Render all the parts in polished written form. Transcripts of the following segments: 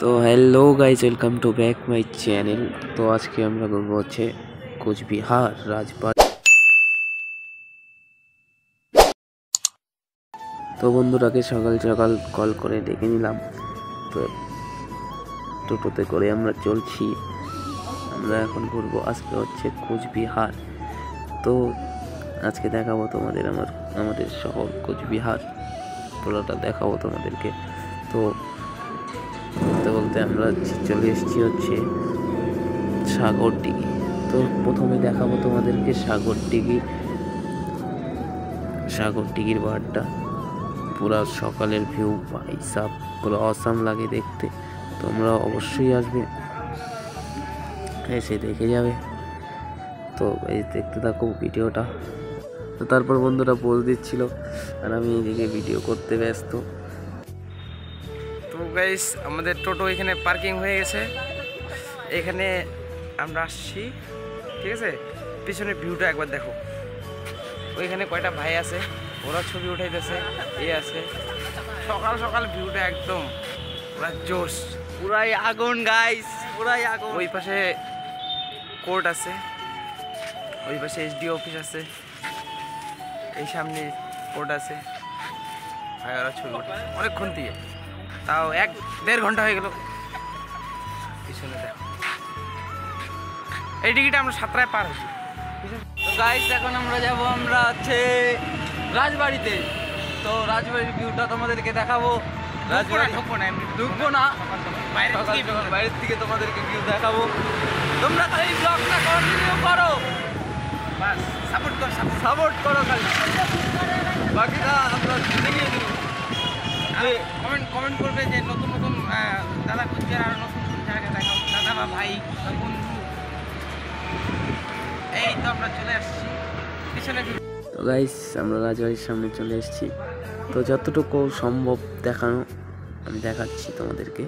তো hello guys, welcome to back my channel. তো আজকে আমরা করবো হচ্ছে কোচবিহার রাজবাড়ি। তো বন্ধুরাকে সকাল সকাল কল করে ডেকে নিলাম। তো টোটোতে করে আমরা চলছি। আমরা এখন ঘুরবো, আজকে হচ্ছে কোচবিহার। তো আজকে দেখাবো তোমাদের আমাদের শহর কোচবিহার পুরোটা দেখাবো তোমাদেরকে। তো বলতে বলতে আমরা চলে এসেছি হচ্ছে সাগরডিঘি। তো প্রথমে দেখাবো তোমাদেরকে সাগরডিঘির পাহাড়টা। পুরা সকালের ভিউ ভাই সাব, পুরো অসাম লাগে দেখতে। তোমরা অবশ্যই আসবে, এসে দেখে যাবে। তো এই দেখতে থাকো ভিডিওটা। তো তারপর বন্ধুরা বল দিচ্ছিল আর আমি এদিকে ভিডিও করতে ব্যস্ত। তো গাইস, আমাদের টোটো এখানে পার্কিং হয়ে গেছে। এখানে আমরা আসছি, ঠিক আছে। পিছনে ভিউটা একবার দেখো। ওইখানে কয়টা ভাই আছে, ওরা ছবি উঠাইতেছে। এই আছে সকাল সকাল ভিউটা একদম পুরা জোশ, পুরাই আগুন গাইস, পুরাই আগুন। ওই পাশে কোর্ট আছে, ওই পাশে এসডি অফিস আছে, এই সামনে কোর্ট আছে। ভাই ওরা ছবি উঠেছে অনেকক্ষণ দিয়ে, তাও 1-1.5 ঘন্টা হয়ে গেল। পিছনে দেখো, এই টিকিটটা আমরা 7টায় পার হয়েছি। তো গাইস, এখন আমরা হচ্ছে রাজবাড়িতে। তো রাজবাড়ির ভিউটা তোমাদেরকে দেখাবো। ঢুকবো না, বাইরের থেকে তোমাদেরকে ভিউ দেখাবো। তোমরা খালি ব্লগটা কন্টিনিউ করো, সাপোর্ট করো খালি, বাকিটা আমরা দেখিয়ে দেবো। কমেন্ট করবে যে নতুন নতুন দাদা খুঁজছে, আর নতুন নতুন জায়গা দেখাও দাদা বা ভাই বা বন্ধু। এই তো আমরা চলে আসছি পিছনে। তো গাইস, আমরা রাজবাড়ির সামনে চলে এসেছি। তো যতটুকু সম্ভব দেখানো আমি দেখাচ্ছি তোমাদেরকে।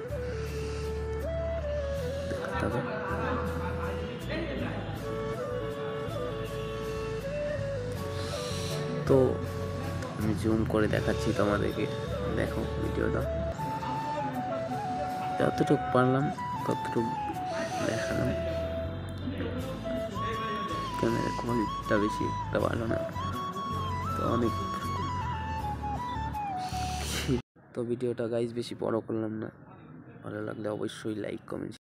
তো আমি জুম করে দেখাচ্ছি তোমাদেরকে, দেখো ভিডিওটা। যতটুকু পারলাম ততটুকু দেখালাম। ক্যামেরা কোয়ালিটিটা বেশি একটা ভালো না, তো অনেক। তো ভিডিওটা গাইজ বেশি বড় করলাম না, ভালো লাগলে অবশ্যই লাইক কমেন্ট